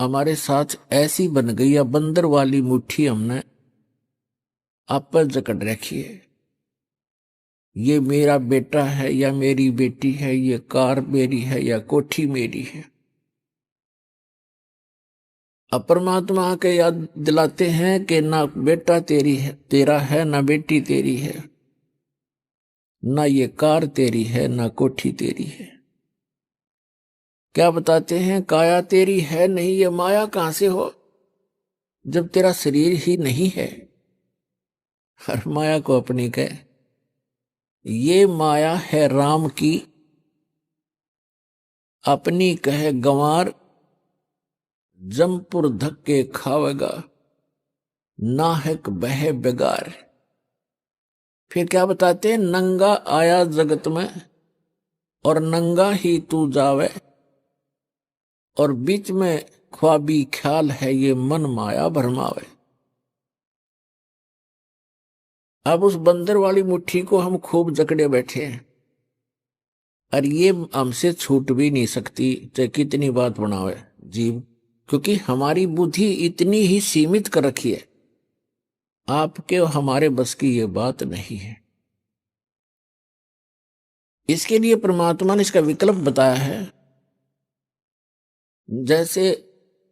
हमारे साथ ऐसी बन गई या बंदर वाली मुट्ठी हमने आप पर जकड़ रखी है। ये मेरा बेटा है या मेरी बेटी है, ये कार मेरी है या कोठी मेरी है। अब परमात्मा के याद दिलाते हैं कि ना बेटा तेरा है, ना बेटी तेरी है, ना ये कार तेरी है, ना कोठी तेरी है। क्या बताते हैं, काया तेरी है नहीं, ये माया कहां से हो जब तेरा शरीर ही नहीं है। हर माया को अपनी कहे, ये माया है राम की, अपनी कहे गंवार, जमपुर धक्के खावेगा, नाहक बहे बेगार। फिर क्या बताते हैं, नंगा आया जगत में और नंगा ही तू जावे, और बीच में ख्वाबी ख्याल है ये मन माया भरमावे। अब उस बंदर वाली मुट्ठी को हम खूब जकड़े बैठे हैं, और ये हमसे छूट भी नहीं सकती चाहे कितनी बात बनावे जीव, क्योंकि हमारी बुद्धि इतनी ही सीमित कर रखी है। आपके और हमारे बस की ये बात नहीं है। इसके लिए परमात्मा ने इसका विकल्प बताया है। जैसे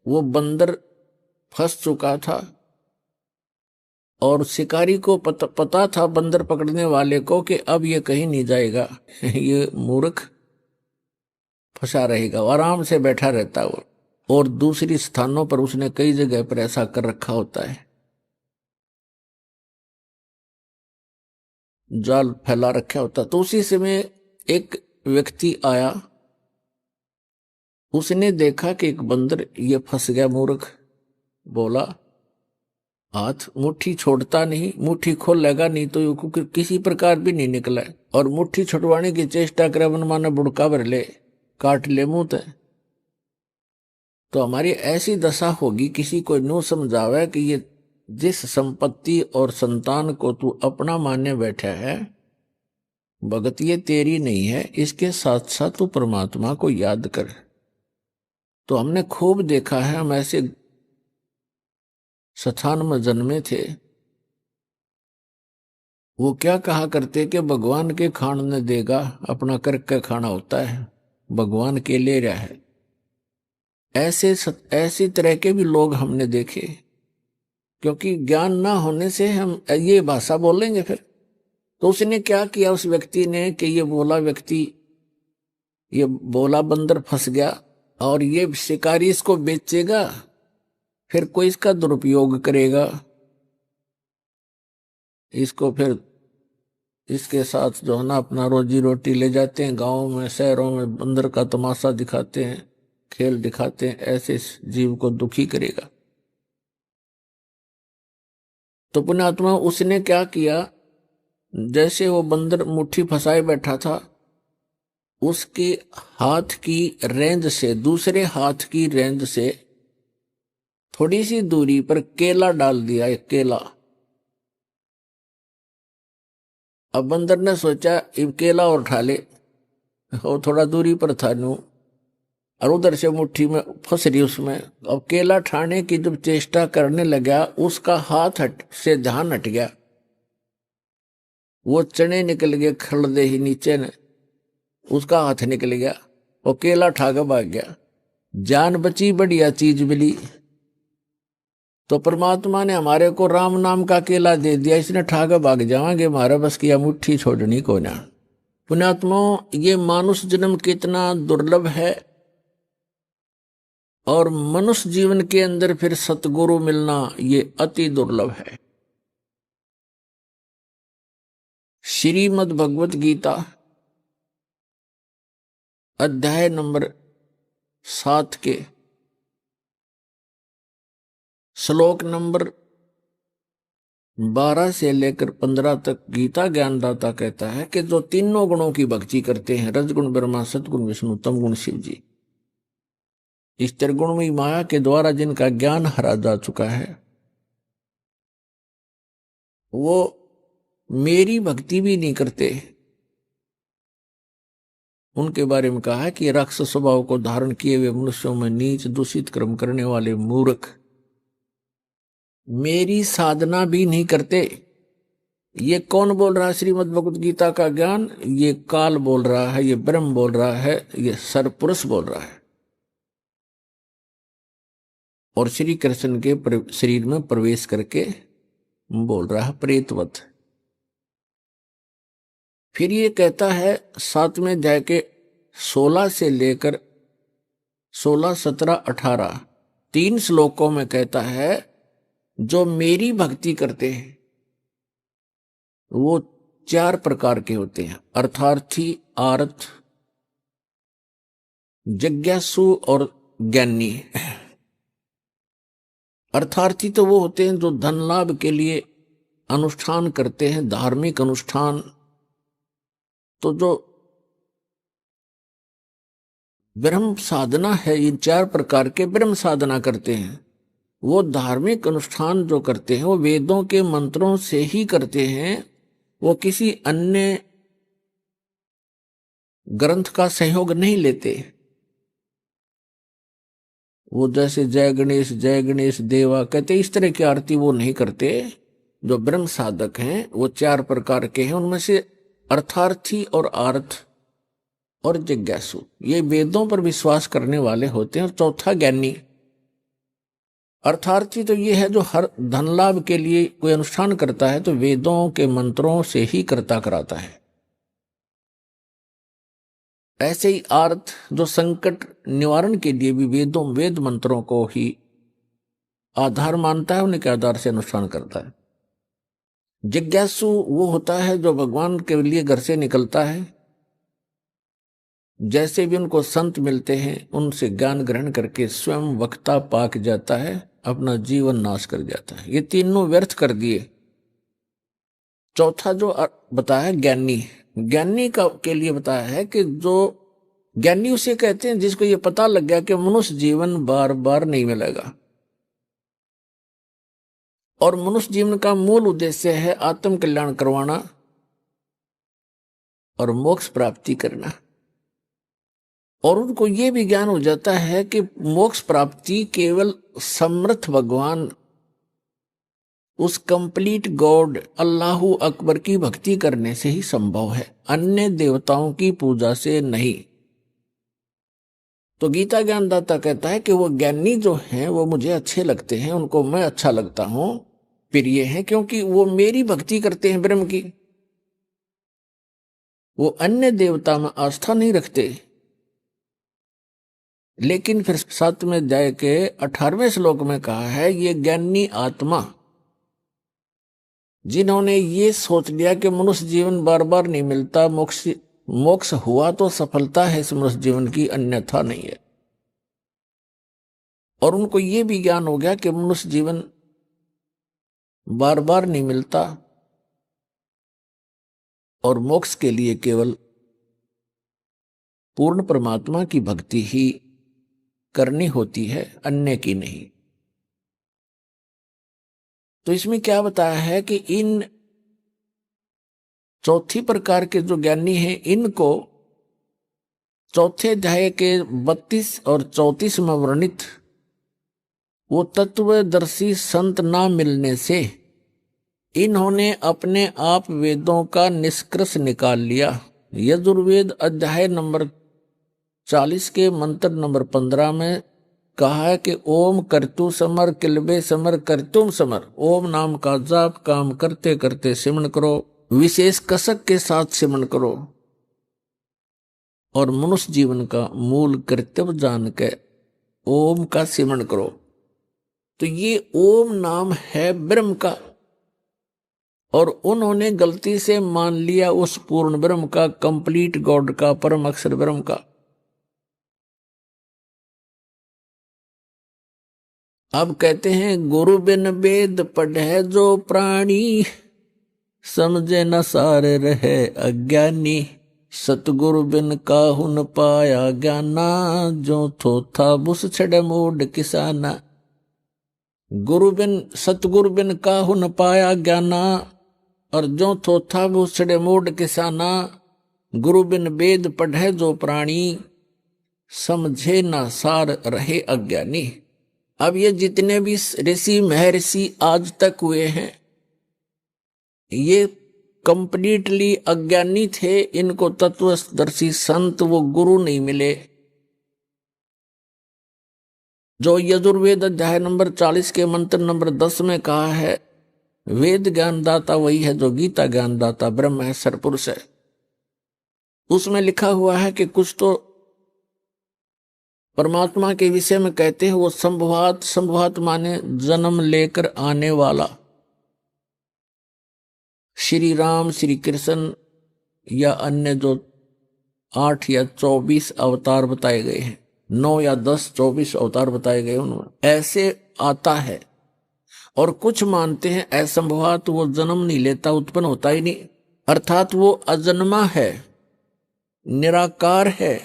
वो बंदर फंस चुका था और शिकारी को पता था बंदर पकड़ने वाले को कि अब ये कहीं नहीं जाएगा, ये मूर्ख फंसा रहेगा, आराम से बैठा रहता वो। और दूसरी स्थानों पर उसने कई जगह पर ऐसा कर रखा होता है, जाल फैला रखा होता। तो उसी समय एक व्यक्ति आया, उसने देखा कि एक बंदर ये फंस गया मूर्ख। बोला, हाथ मुट्ठी छोड़ता नहीं, मुट्ठी खोल लेगा नहीं तो ये किसी प्रकार भी नहीं निकला, और मुट्ठी छुड़वाने की चेष्टा करे मन माने बुड़का भर ले, काट ले मुंह ते। तो हमारी ऐसी दशा होगी, किसी को नो समझावे कि ये जिस संपत्ति और संतान को तू अपना मानने बैठा है, भगत ये तेरी नहीं है, इसके साथ साथ तू परमात्मा को याद कर। तो हमने खूब देखा है, हम ऐसे स्थान में जन्मे थे, वो क्या कहा करते कि भगवान के खान ने देगा, अपना करके खाना होता है, भगवान के ले रहा है। ऐसी तरह के भी लोग हमने देखे, क्योंकि ज्ञान ना होने से हम ये भाषा बोलेंगे फिर। तो उसने क्या किया उस व्यक्ति ने कि ये बोला व्यक्ति, ये बोला बंदर फंस गया और ये शिकारी इसको बेचेगा, फिर कोई इसका दुरुपयोग करेगा, इसको फिर इसके साथ जो है ना अपना रोजी रोटी ले जाते हैं, गांवों में शहरों में बंदर का तमाशा दिखाते हैं, खेल दिखाते हैं, ऐसे जीव को दुखी करेगा। तो पुण्यात्मा उसने क्या किया, जैसे वो बंदर मुट्ठी फंसाए बैठा था, उसके हाथ की रेंज से दूसरे हाथ की रेंज से थोड़ी सी दूरी पर केला डाल दिया, एक केला। अब बंदर ने सोचा ये केला और उठा ले, और थोड़ा दूरी पर था नू, और उधर से मुट्ठी में फंस रही उसमें। अब केला ठाने की जब चेष्टा करने लगा, उसका हाथ हट से ध्यान हट गया, वो चने निकल गए खड़दे ही नीचे ने, उसका हाथ निकल गया और केला ठाकर भाग गया। जान बची, बढ़िया चीज मिली। तो परमात्मा ने हमारे को राम नाम का केला दे दिया, इसने ठाकर भाग जावांगे, हमारा बस किया मुट्ठी छोड़नी को ना। पुण्यात्मा, ये मानुष जन्म कितना दुर्लभ है, और मनुष्य जीवन के अंदर फिर सतगुरु मिलना ये अति दुर्लभ है। श्रीमद् भगवत गीता अध्याय नंबर 7 के श्लोक नंबर 12 से लेकर 15 तक गीता ज्ञानदाता कहता है कि जो तीनों गुणों की भक्ति करते हैं, रजगुण ब्रह्मा, सतगुण विष्णु, तमगुण शिव जी, इस त्रिगुणमयी माया के द्वारा जिनका ज्ञान हरा जा चुका है, वो मेरी भक्ति भी नहीं करते, उनके बारे में कहा है कि राक्षस स्वभाव को धारण किए हुए मनुष्यों में नीच दूषित कर्म करने वाले मूर्ख मेरी साधना भी नहीं करते। ये कौन बोल रहा है? श्रीमद् भगवत गीता का ज्ञान ये काल बोल रहा है, ये ब्रह्म बोल रहा है, ये सरपुरुष बोल रहा है और श्री कृष्ण के शरीर में प्रवेश करके बोल रहा है प्रेतवत। फिर ये कहता है 7वें अध्याय के 16 से लेकर 16, 17, 18 3 श्लोकों में कहता है जो मेरी भक्ति करते हैं वो 4 प्रकार के होते हैं, अर्थार्थी, आर्थ, जिज्ञासु और ज्ञानी। अर्थार्थी तो वो होते हैं जो धन लाभ के लिए अनुष्ठान करते हैं, धार्मिक अनुष्ठान। तो जो ब्रह्म साधना है, ये 4 प्रकार के ब्रह्म साधना करते हैं। वो धार्मिक अनुष्ठान जो करते हैं वो वेदों के मंत्रों से ही करते हैं, वो किसी अन्य ग्रंथ का सहयोग नहीं लेते। वो जैसे जय गणेश देवा कहते इस तरह की आरती वो नहीं करते। जो ब्रह्म साधक हैं वो 4 प्रकार के हैं, उनमें से अर्थार्थी और आर्थ और जिज्ञासु ये वेदों पर विश्वास करने वाले होते हैं। और चौथा ज्ञानी। अर्थार्थी तो ये है जो हर धन लाभ के लिए कोई अनुष्ठान करता है तो वेदों के मंत्रों से ही करता कराता है। ऐसे ही आर्थ जो संकट निवारण के लिए भी वेद मंत्रों को ही आधार मानता है, उन्हीं के आधार से अनुष्ठान करता है। जिज्ञासु वो होता है जो भगवान के लिए घर से निकलता है, जैसे भी उनको संत मिलते हैं उनसे ज्ञान ग्रहण करके स्वयं वक्ता पाक जाता है, अपना जीवन नाश कर जाता है। ये तीनों व्यर्थ कर दिए। चौथा जो बताया ज्ञानी, ज्ञानी का के लिए बताया है कि जो ज्ञानी उसे कहते हैं जिसको ये पता लग गया कि मनुष्य जीवन बार बार नहीं मिलेगा और मनुष्य जीवन का मूल उद्देश्य है आत्म कल्याण करवाना और मोक्ष प्राप्ति करना। और उनको ये भी ज्ञान हो जाता है कि मोक्ष प्राप्ति केवल समर्थ भगवान, उस कंप्लीट गॉड अल्लाहु अकबर की भक्ति करने से ही संभव है, अन्य देवताओं की पूजा से नहीं। तो गीता ज्ञानदाता कहता है कि वो ज्ञानी जो हैं वो मुझे अच्छे लगते हैं, उनको मैं अच्छा लगता हूं, प्रिय हैं, क्योंकि वो मेरी भक्ति करते हैं ब्रह्म की। वो अन्य देवता में आस्था नहीं रखते। लेकिन फिर 7वें अध्याय के 18वें श्लोक में कहा है ये ज्ञानी आत्मा जिन्होंने ये सोच लिया कि मनुष्य जीवन बार बार नहीं मिलता, मोक्ष हुआ तो सफलता है इस मनुष्य जीवन की, अन्यथा नहीं है। और उनको ये भी ज्ञान हो गया कि मनुष्य जीवन बार बार नहीं मिलता और मोक्ष के लिए केवल पूर्ण परमात्मा की भक्ति ही करनी होती है, अन्य की नहीं। तो इसमें क्या बताया है कि इन चौथी प्रकार के जो ज्ञानी हैं इनको चौथे अध्याय के 32 और 34 में वर्णित वो तत्वदर्शी संत ना मिलने से इन्होंने अपने आप वेदों का निष्कर्ष निकाल लिया। यजुर्वेद अध्याय नंबर 40 के मंत्र नंबर 15 में कहा है कि ओम कर्तु समर किलबे समर कर्तुम समर। ओम नाम का जाप काम करते करते सिमरण करो, विशेष कसक के साथ सिमरण करो और मनुष्य जीवन का मूल कर्तव्य जान के ओम का सिमरण करो। तो ये ओम नाम है ब्रह्म का और उन्होंने गलती से मान लिया उस पूर्ण ब्रह्म का, कंप्लीट गॉड का, परम अक्षर ब्रह्म का। अब कहते हैं गुरु बिन वेद पढ़े जो प्राणी, समझे न सारे रहे अज्ञानी। सतगुरु बिन काहू न पाया ज्ञाना, जो थोथा बुस छड़े मूड किसाना। सतगुरु बिन काहू न पाया ज्ञाना और जो थोथा बुस छड़े मूड किसाना। गुरु बिन वेद पढ़े जो प्राणी, समझे ना सार रहे अज्ञानी। अब ये जितने भी ऋषि महर्षि आज तक हुए हैं, ये कंप्लीटली अज्ञानी थे। इनको तत्वदर्शी संत वो गुरु नहीं मिले। जो यजुर्वेद अध्याय नंबर 40 के मंत्र नंबर 10 में कहा है, वेद ज्ञानदाता वही है जो गीता ज्ञानदाता ब्रह्म है, सरपुरुष है। उसमें लिखा हुआ है कि कुछ तो परमात्मा के विषय में कहते हैं वो संभवात, संभवात माने जन्म लेकर आने वाला। श्री राम, श्री कृष्ण या अन्य जो 8 या 24 अवतार बताए गए हैं, 9 या 10, 24 अवतार बताए गए, उनमें ऐसे आता है। और कुछ मानते हैं असंभवात वो जन्म नहीं लेता, उत्पन्न होता ही नहीं, अर्थात वो अजन्मा है, निराकार है,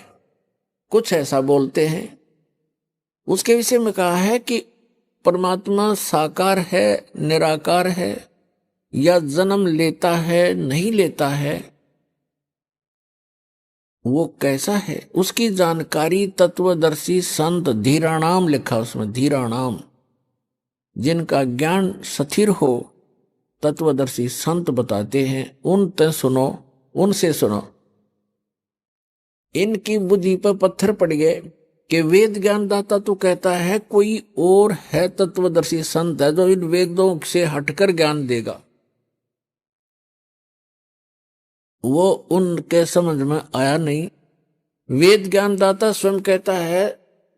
कुछ ऐसा बोलते हैं। उसके विषय में कहा है कि परमात्मा साकार है, निराकार है, या जन्म लेता है, नहीं लेता है, वो कैसा है उसकी जानकारी तत्वदर्शी संत धीराणाम लिखा उसमें, धीराणाम, जिनका ज्ञान स्थिर हो, तत्वदर्शी संत बताते हैं। उनसे सुनो। इनकी बुद्धि पर पत्थर पड़ गए कि वेद ज्ञानदाता तो कहता है कोई और है, तत्वदर्शी संत है जो इन वेदों से हटकर ज्ञान देगा। वो उनके समझ में आया नहीं। वेद ज्ञानदाता स्वयं कहता है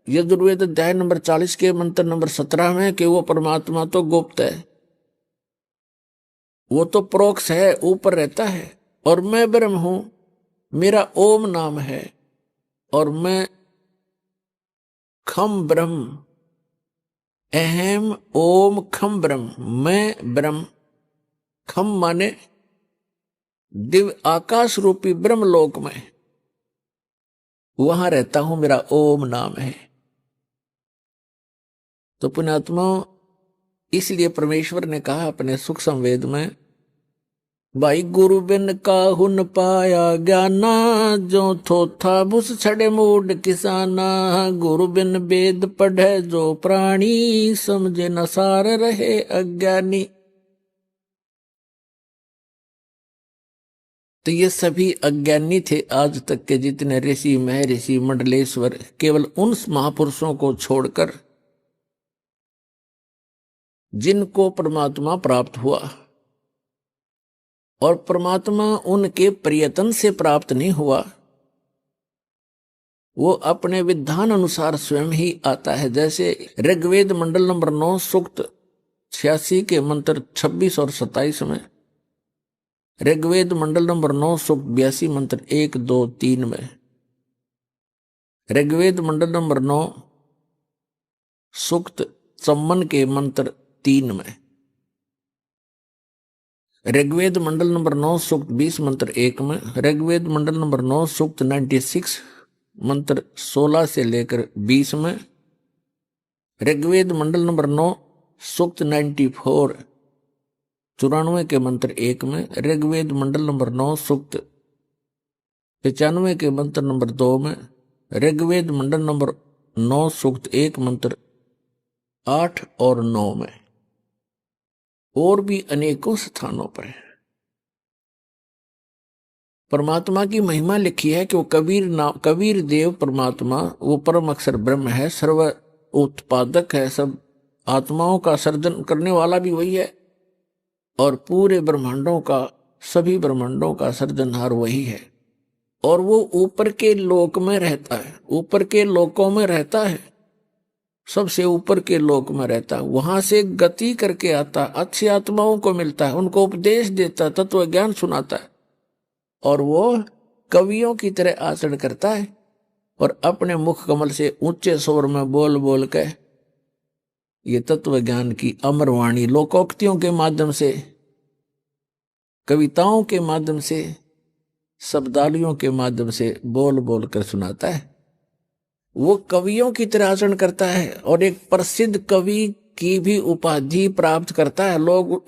यजुर्वेद अध्याय नंबर 40 के मंत्र नंबर 17 में कि वो परमात्मा तो गुप्त है, वो तो प्रोक्ष है, ऊपर रहता है, और मैं ब्रह्म हूं, मेरा ओम नाम है, और मैं खम ब्रह्म, अहम ओम खम ब्रह्म, मैं ब्रह्म, खम माने दिव्य आकाश रूपी ब्रह्मलोक में, वहां रहता हूं, मेरा ओम नाम है। तो पुण्यात्मा, इसलिए परमेश्वर ने कहा अपने सुख संवेद में, भाई गुरु बिन काहू न पाया ज्ञाना, जो थोथा भुस छड़े मूड किसाना, गुरु बिन वेद पढ़े जो प्राणी, समझे न सार रहे अज्ञानी। तो ये सभी अज्ञानी थे आज तक के जितने ऋषि महर्षि मंडलेश्वर, केवल उन महापुरुषों को छोड़कर जिनको परमात्मा प्राप्त हुआ, और परमात्मा उनके प्रयत्न से प्राप्त नहीं हुआ, वो अपने विधान अनुसार स्वयं ही आता है। जैसे ऋग्वेद मंडल नंबर 9 सूक्त 86 के मंत्र 26 और 27 में, ऋग्वेद मंडल नंबर 9 सूक्त 82 मंत्र 1, 2, 3 में, ऋग्वेद मंडल नंबर 9 सूक्त 54 के मंत्र 3 में, ऋग्वेद मंडल नंबर 9 सूक्त 20 मंत्र 1 में, ऋग्वेद मंडल नंबर 9 सूक्त 96 मंत्र 16 से लेकर 20 में, ऋग्वेद मंडल नंबर 9 सूक्त 94 94 के मंत्र 1 में, ऋग्वेद मंडल नंबर 9 सूक्त 95 के मंत्र नंबर 2 में, ऋग्वेद मंडल नंबर 9 सूक्त 1 मंत्र 8 और 9 में, और भी अनेकों स्थानों पर है। परमात्मा की महिमा लिखी है कि वो कबीर देव परमात्मा, वो परम अक्षर ब्रह्म है, सर्व उत्पादक है, सब आत्माओं का सर्जन करने वाला भी वही है, और पूरे ब्रह्मांडों का, सभी ब्रह्मांडों का सर्जनहार वही है। और वो ऊपर के लोक में रहता है, ऊपर के लोकों में रहता है, सबसे ऊपर के लोक में रहता है, वहां से गति करके आता, अच्छी आत्माओं को मिलता है, उनको उपदेश देता, तत्व ज्ञान सुनाता है, और वो कवियों की तरह आचरण करता है, और अपने मुख कमल से ऊंचे स्वर में बोल बोल के ये तत्व ज्ञान की अमर वाणी लोकोक्तियों के माध्यम से, कविताओं के माध्यम से, शब्दावलियों के माध्यम से बोल बोल कर सुनाता है। वो कवियों की तरह आचरण करता है, और एक प्रसिद्ध कवि की भी उपाधि प्राप्त करता है। लोग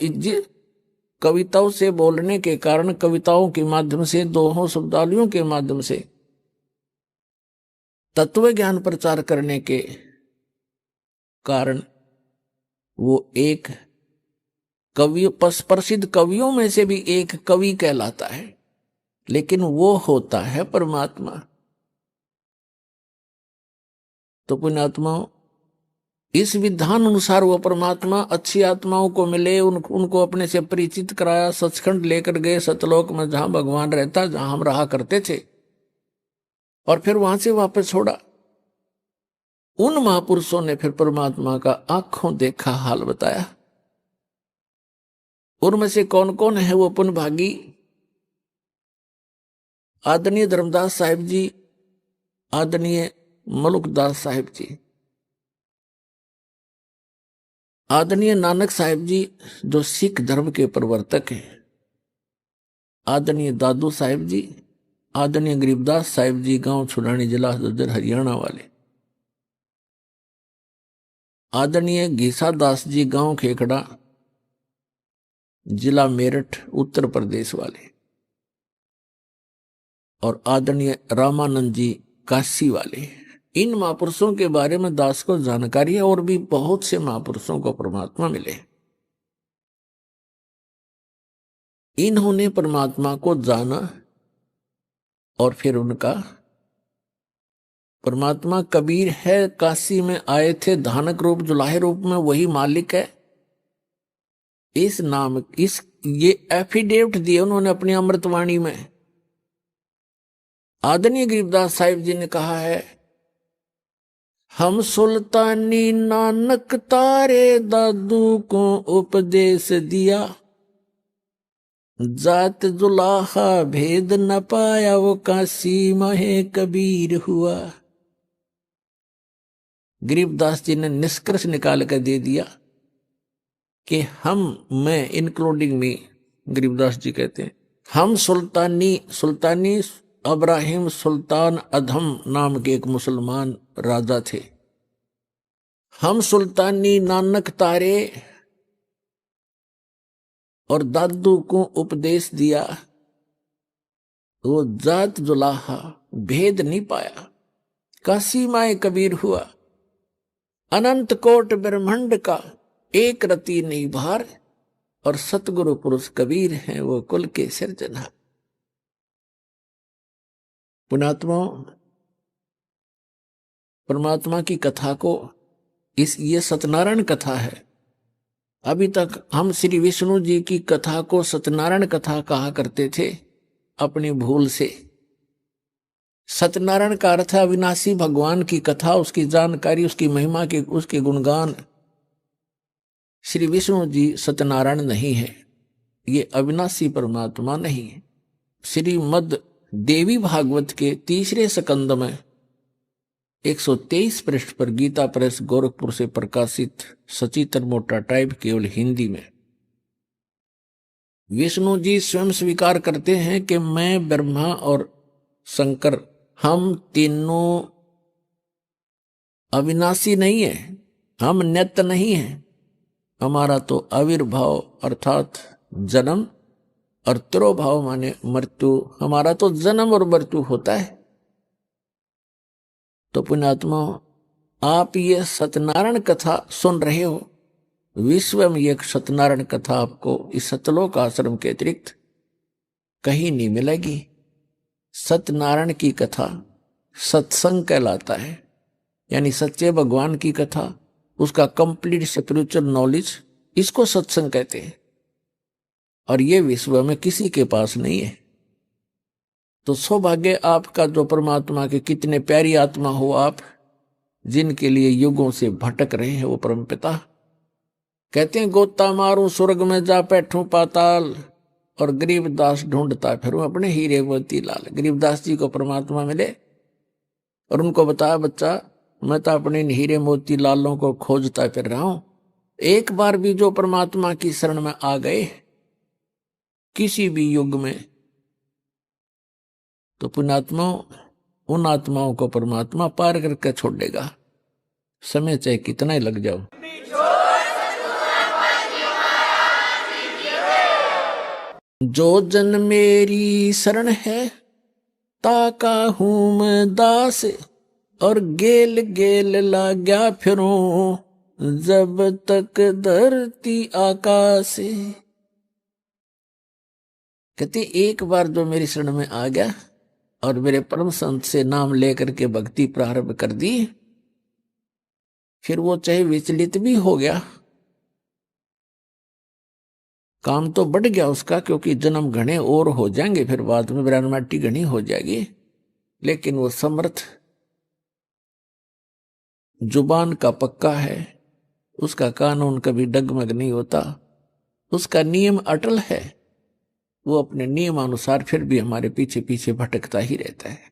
कविताओं से बोलने के कारण, कविताओं के माध्यम से, दोहों शब्दावलियों के माध्यम से तत्व ज्ञान प्रचार करने के कारण वो एक कवि, प्रसिद्ध कवियों में से भी एक कवि कहलाता है। लेकिन वो होता है परमात्मा। तो पुण्यात्माओं, इस विधान अनुसार वो परमात्मा अच्छी आत्माओं को मिले, उनको अपने से परिचित कराया, सचखंड लेकर गए सतलोक में, जहां भगवान रहता, जहां हम रहा करते थे, और फिर वहां से वापस छोड़ा। उन महापुरुषों ने फिर परमात्मा का आंखों देखा हाल बताया। उनमें से कौन कौन है वो पुण्य भागी? आदरणीय धर्मदास साहिब जी, आदरणीय मलुकदास साहिब जी, आदरणीय नानक साहिब जी जो सिख धर्म के प्रवर्तक हैं, आदरणीय दादू साहिब जी, आदरणीय गरीबदास साहिब जी, गांव छुड़ानी, जिला झज्जर, हरियाणा वाले, आदरणीय गीसा दास जी, गांव खेखड़ा, जिला मेरठ, उत्तर प्रदेश वाले, और आदरणीय रामानंद जी, काशी वाले। इन महापुरुषों के बारे में दास को जानकारी है, और भी बहुत से महापुरुषों को परमात्मा मिले। इन्होंने परमात्मा को जाना, और फिर उनका परमात्मा कबीर है, काशी में आए थे धानक रूप, जुलाहे रूप में, वही मालिक है। इस नाम, ये एफिडेविट दिए उन्होंने अपनी अमृतवाणी में। आदरणीय गरीबदास साहिब जी ने कहा है, हम सुल्तानी नानक तारे दादू को उपदेश दिया, जात जुलाहा भेद न पाया, वो काशी महे कबीर हुआ। गरीबदास जी ने निष्कर्ष निकाल कर दे दिया कि मैं इंक्लूडिंग मी, गरीबदास जी कहते हैं, हम सुल्तानी अब्राहिम सुल्तान अधम नाम के एक मुसलमान राजा थे। हम सुल्तानी नानक तारे और दादू को उपदेश दिया, वो जात जुलाहा भेद नहीं पाया, काशी माए कबीर हुआ। अनंत कोट ब्रह्मांड का एक रति नहीं भार, और सतगुरु पुरुष कबीर हैं, वो कुल के सिरजनहार। पुण्यात्मा, परमात्मा की कथा को, ये सत्यनारायण कथा है। अभी तक हम श्री विष्णु जी की कथा को सत्यनारायण कथा कहा करते थे, अपनी भूल से। सत्यनारायण का अर्थ है अविनाशी भगवान की कथा, उसकी जानकारी, उसकी महिमा के, उसके गुणगान। श्री विष्णु जी सत्यनारायण नहीं है, ये अविनाशी परमात्मा नहीं है। श्रीमद देवी भागवत के तीसरे स्कंद में 123 पृष्ठ पर गीता प्रेस गोरखपुर से प्रकाशित सचित्र मोटा टाइप, केवल हिंदी में, विष्णु जी स्वयं स्वीकार करते हैं कि मैं, ब्रह्मा और शंकर, हम तीनों अविनाशी नहीं है, हम नित्य नहीं है। हमारा तो आविर्भाव अर्थात जन्म, और तिरोभाव माने मृत्यु, हमारा तो जन्म और मृत्यु होता है। तो पुण्यात्मा, आप ये सत्यनारायण कथा सुन रहे हो, विश्व में एक सत्यनारायण कथा आपको इस सतलोक आश्रम के अतिरिक्त कहीं नहीं मिलेगी। सत्यनारायण की कथा सत्संग कहलाता है, यानी सच्चे भगवान की कथा, उसका कंप्लीट स्पिरिचुअल नॉलेज, इसको सत्संग कहते हैं। और ये विश्व में किसी के पास नहीं है। तो सौभाग्य आपका जो परमात्मा के कितने प्यारी आत्मा हो आप, जिनके लिए युगों से भटक रहे हैं वो परमपिता। कहते हैं, गोता मारूं स्वर्ग में जा बैठूं पाताल, और गरीबदास ढूंढता फिरूं अपने हीरे मोती लाल। गरीबदास जी को परमात्मा मिले और उनको बताया, बच्चा मैं तो अपने हीरे मोती लालों को खोजता फिर रहा हूं। एक बार भी जो परमात्मा की शरण में आ गए किसी भी युग में, तो पुण्यात्माओं, उन आत्माओं को परमात्मा पार करके छोड़ देगा, समय चाहे कितना ही लग जाओ। जो जन मेरी शरण है ताका हूं मैं दास, और गेल गेल लाग्या फिरूं जब तक धरती आकाश। कहते एक बार जो मेरी शरण में आ गया और मेरे परम संत से नाम लेकर के भक्ति प्रारंभ कर दी, फिर वो चाहे विचलित भी हो गया, काम तो बढ़ गया उसका, क्योंकि जन्म घने और हो जाएंगे, फिर बाद में ब्रह्माटी घनी हो जाएगी, लेकिन वो समर्थ जुबान का पक्का है, उसका कानून कभी डगमग नहीं होता, उसका नियम अटल है, वो अपने नियम अनुसार फिर भी हमारे पीछे पीछे भटकता ही रहता है।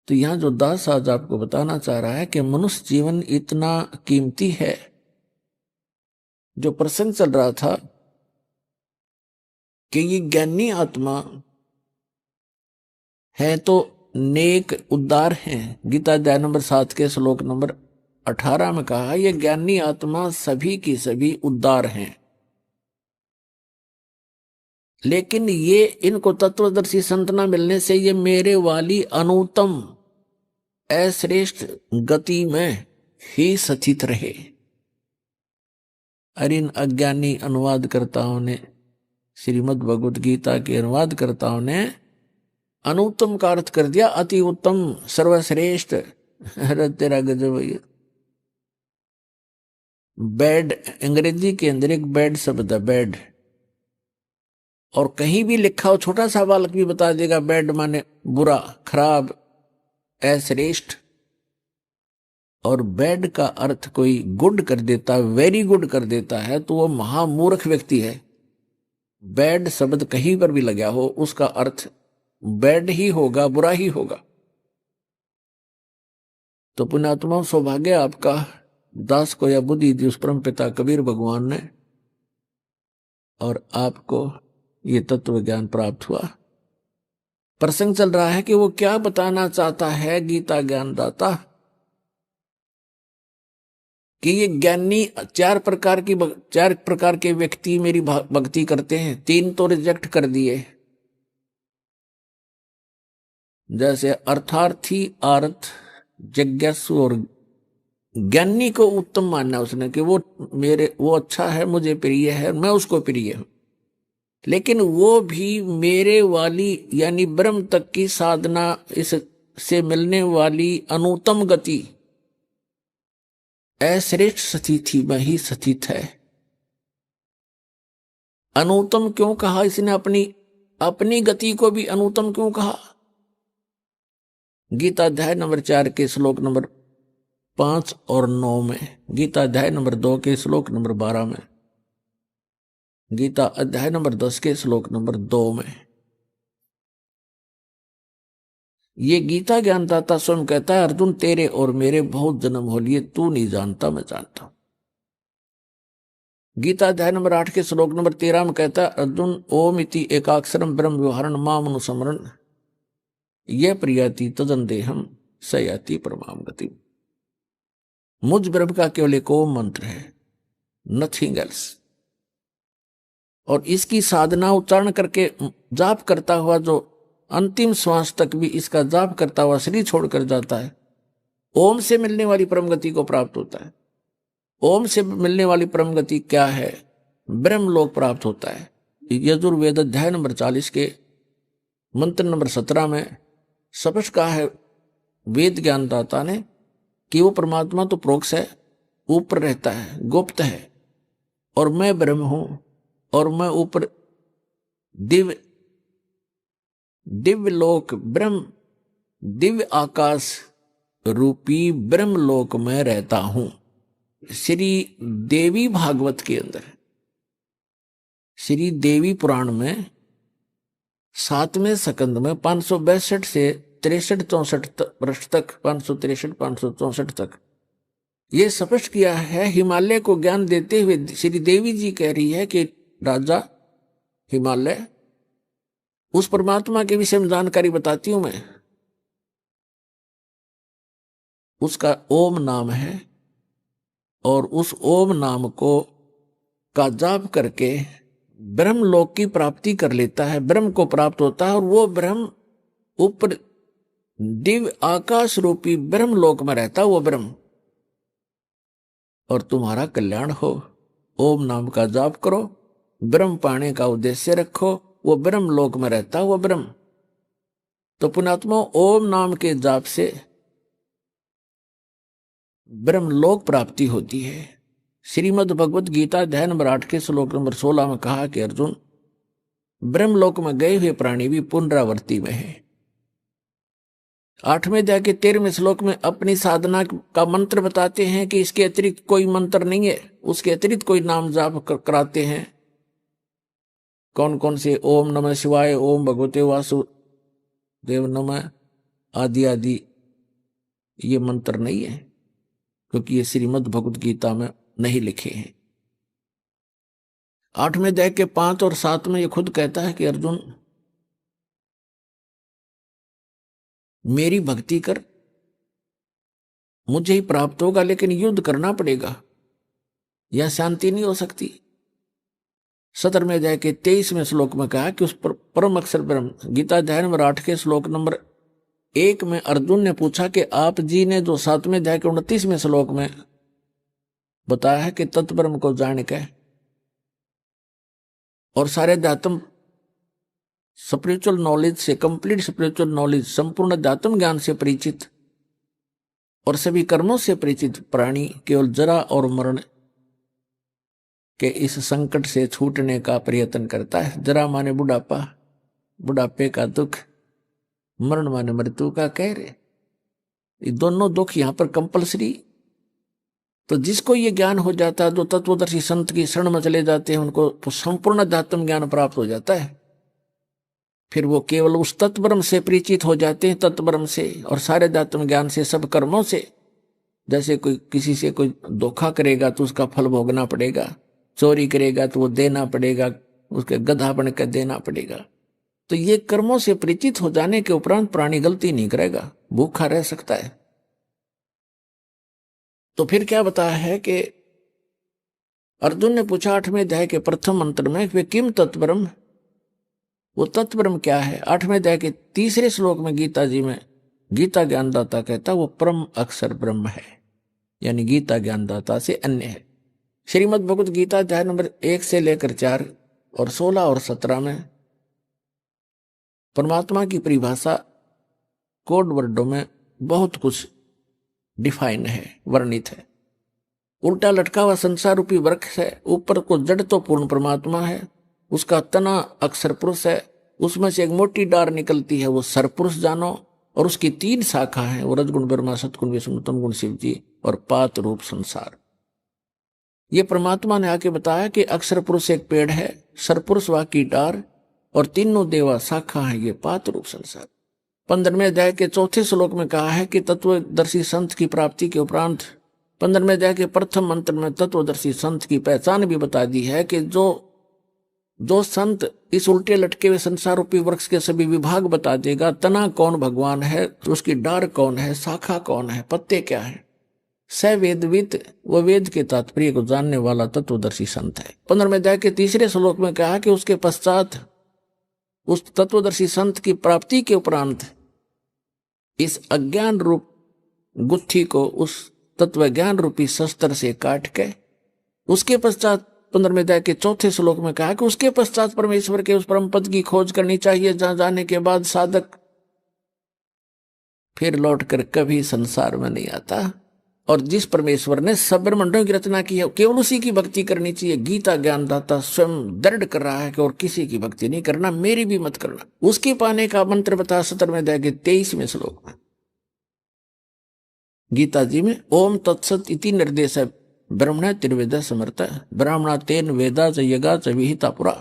तो यहां जो दास आज आपको बताना चाह रहा है कि मनुष्य जीवन इतना कीमती है। जो प्रसंग चल रहा था कि ये ज्ञानी आत्मा है तो नेक उद्धार हैं। गीता अध्याय नंबर 7 के श्लोक नंबर 18 में कहा, ये ज्ञानी आत्मा सभी की सभी उद्धार हैं, लेकिन ये इनको तत्वदर्शी संत न मिलने से ये मेरे वाली अनुत्तम अश्रेष्ठ गति में ही स्थित रहे। और इन अज्ञानी अनुवादकर्ताओं ने, श्रीमद् भगवद गीता के अनुवादकर्ताओं ने अनुत्तम का अर्थ कर दिया अति उत्तम, सर्वश्रेष्ठ। अरे तेरा गजब है। बैड, अंग्रेजी के अंदर एक बैड शब्द है, बैड, और कहीं भी लिखा हो, छोटा सा बालक भी बता देगा बैड माने बुरा, खराब, अश्रेष्ठ। और बैड का अर्थ कोई गुड कर देता, वेरी गुड कर देता है, तो वो महामूर्ख व्यक्ति है। बैड शब्द कहीं पर भी लगा हो, उसका अर्थ बैड ही होगा, बुरा ही होगा। तो पुण्यात्मा, सौभाग्य आपका, दास को यह बुद्धि दी उस परम पिता कबीर भगवान ने, और आपको ये तत्व ज्ञान प्राप्त हुआ। प्रसंग चल रहा है कि वो क्या बताना चाहता है गीता ज्ञानदाता, कि ये ज्ञानी चार प्रकार के व्यक्ति मेरी भक्ति करते हैं। 3 तो रिजेक्ट कर दिए, जैसे अर्थार्थी, आर्थ, जिज्ञासु और ज्ञानी को उत्तम मानना उसने, कि वो अच्छा है, मुझे प्रिय है, मैं उसको प्रिय हूं। लेकिन वो भी मेरे वाली यानी ब्रह्म तक की साधना, इससे मिलने वाली अनुत्तम गति, अश्रेष्ठ स्थिति में ही स्थित है। अनुत्तम क्यों कहा इसने? अपनी गति को भी अनुत्तम क्यों कहा? गीता अध्याय नंबर 4 के श्लोक नंबर 5 और 9 में, गीता अध्याय नंबर 2 के श्लोक नंबर 12 में, गीता अध्याय नंबर 10 के श्लोक नंबर 2 में, ये गीता ज्ञानदाता स्वयं कहता है, अर्जुन तेरे और मेरे बहुत जन्म हो लिए, तू नहीं जानता, मैं जानता हूं। गीता अध्याय नंबर 8 के श्लोक नंबर 13 में कहता है, अर्जुन ओम इति एकाक्षरम ब्रह्म व्यवहारण माम अनुस्मरण ये प्रियाति तदन देहम सयाति परमाम गति। मुझ ब्रह्म का केवल एक ओम मंत्र है, नथिंग एल्स। और इसकी साधना उच्चारण करके जाप करता हुआ जो अंतिम श्वास तक भी इसका जाप करता हुआ शरीर छोड़कर जाता है, ओम से मिलने वाली परम गति को प्राप्त होता है। ओम से मिलने वाली परम गति क्या है? ब्रह्मलोक प्राप्त होता है। यजुर्वेद अध्याय नंबर 40 के मंत्र नंबर 17 में स्पष्ट कहा है वेद ज्ञानदाता ने कि वो परमात्मा तो प्रोक्ष है, ऊपर रहता है, गुप्त है, और मैं ब्रह्म हूं, और मैं ऊपर दिव्य लोक ब्रह्म, दिव्य आकाश रूपी ब्रह्म लोक में रहता हूं। श्री देवी भागवत के अंदर, श्री देवी पुराण में 7वें स्कंद में 562 से 63-64 पृष्ठ तक, 563-564 तक ये स्पष्ट किया है। हिमालय को ज्ञान देते हुए श्री देवी जी कह रही है कि राजा हिमालय, उस परमात्मा के विषय में जानकारी बताती हूं मैं, उसका ओम नाम है, और उस ओम नाम को का जाप करके ब्रह्म लोक की प्राप्ति कर लेता है, ब्रह्म को प्राप्त होता है, और वो ब्रह्म ऊपर दिव्य आकाश रूपी ब्रह्म लोक में रहता, वो ब्रह्म, और तुम्हारा कल्याण हो। ओम नाम का जाप करो, ब्रह्म पाने का उद्देश्य रखो, वो ब्रह्म लोक में रहता वो ब्रह्म। तो पुण्यात्मा, ओम नाम के जाप से ब्रह्म लोक प्राप्ति होती है। श्रीमद् भगवत गीता अध्याय नंबर 8 के श्लोक नंबर 16 में कहा कि अर्जुन, ब्रह्मलोक में गए हुए प्राणी भी पुनरावृत्ति में है। 8वें अध्याय के 13वें श्लोक में अपनी साधना का मंत्र बताते हैं कि इसके अतिरिक्त कोई मंत्र नहीं है, उसके अतिरिक्त कोई नाम जाप कराते हैं। कौन कौन से? ओम नमः शिवाय, ओम भगवते वासुदेव नमः आदि आदि, ये मंत्र नहीं है, क्योंकि ये श्रीमद् भगवत गीता में नहीं लिखे हैं। 8वें अध्याय के 5 और 7 में ये खुद कहता है कि अर्जुन, मेरी भक्ति कर, मुझे ही प्राप्त होगा, लेकिन युद्ध करना पड़ेगा, यह शांति नहीं हो सकती। 17वें अध्याय के 23वें श्लोक में कहा कि उस परम अक्षर ब्रह्म, गीता अध्याय नंबर 8 के श्लोक नंबर 1 में अर्जुन ने पूछा कि आप जी ने जो 7वें अध्याय के 29वें श्लोक में बताया है कि तत्ब्रह्म को जान के और सारे अध्यात्म स्पिरिचुअल नॉलेज से, कंप्लीट स्पिरिचुअल नॉलेज, संपूर्ण अध्यात्म ज्ञान से परिचित और सभी कर्मों से परिचित प्राणी केवल जरा और मरण के इस संकट से छूटने का प्रयत्न करता है। जरा माने बुढ़ापा, बुढ़ापे का दुख, मरण माने मृत्यु का कहर। ये दोनों दुख यहां पर कंपलसरी। तो जिसको ये ज्ञान हो जाता है, जो तत्वदर्शी संत की शरण में चले जाते हैं, उनको तो संपूर्ण अध्यात्म ज्ञान प्राप्त हो जाता है। फिर वो केवल उस तत्ब्रह्म से परिचित हो जाते हैं, तत्ब्रह्म से और सारे अध्यात्म ज्ञान से, सब कर्मों से। जैसे कोई किसी से कोई धोखा करेगा तो उसका फल भोगना पड़ेगा, चोरी करेगा तो वो देना पड़ेगा, उसके गधा बनकर देना पड़ेगा। तो ये कर्मों से परिचित हो जाने के उपरांत प्राणी गलती नहीं करेगा, भूखा रह सकता है। तो फिर क्या बताया है कि अर्जुन ने पूछा 8वें अध्याय के प्रथम मंत्र में, वे किम तत्ब्रह्म, वो तत्ब्रह्म क्या है? 8वें अध्याय के 3 श्लोक में गीता जी में गीता ज्ञानदाता कहता वो परम अक्षर ब्रह्म है, यानी गीता ज्ञानदाता से अन्य है। श्रीमद् भगवत गीता अध्याय नंबर 1 से लेकर 4 और 16 और 17 में परमात्मा की परिभाषा कोड वर्डों में बहुत कुछ डिफाइन है, वर्णित है। उल्टा लटका हुआ संसार रूपी वृक्ष है, ऊपर को जड़ तो पूर्ण परमात्मा है, उसका तना अक्षर पुरुष है, उसमें से एक मोटी डार निकलती है, वो सरपुरुष जानो, और उसकी 3 शाखा है, वो रजगुण ब्रह्मा, सतगुण विष्णु, तम गुण शिव जी और पात रूप संसार। ये परमात्मा ने आके बताया कि अक्षर पुरुष एक पेड़ है, सरपुरुष वा की डार और तीनों देवा शाखा है, ये पात रूप संसार। 15वें अध्याय के 4 श्लोक में कहा है कि तत्वदर्शी संत की प्राप्ति के उपरांत 15वें अध्याय के प्रथम मंत्र में तत्वदर्शी संत की पहचान भी बता दी है कि जो संत इस उल्टे लटके हुए संसार रूपी वृक्ष के सभी विभाग बता देगा, तना कौन भगवान है, तो उसकी डार कौन है, शाखा कौन है, पत्ते क्या है, स वेदविद, वो वेद के तात्पर्य को जानने वाला तत्वदर्शी संत है। 15वें अध्याय के 3 श्लोक में कहा कि उसके पश्चात उस तत्वदर्शी संत की प्राप्ति के उपरांत इस अज्ञान रूप गुत्थी को उस तत्व ज्ञान रूपी शस्त्र से काट के, उसके पश्चात 15वें अध्याय के 4 श्लोक में कहा कि उसके पश्चात परमेश्वर के उस परम पद की खोज करनी चाहिए, जहां जाने के बाद साधक फिर लौटकर कभी संसार में नहीं आता, और जिस परमेश्वर ने सब ब्रह्मांडों की रचना की है, केवल उसी की भक्ति करनी चाहिए। गीता ज्ञानदाता स्वयं दृढ़ कर रहा है कि और किसी की भक्ति नहीं करना, मेरी भी मत करना। उसके पाने का मंत्र बता 17वें अध्याय के 23वें श्लोक में गीता जी में, ओम तत्सत इति निर्देश है ब्रह्मण त्रिवेद समर्थ ब्राह्मणा तेन वेदा च यगा च विहिता पुरा,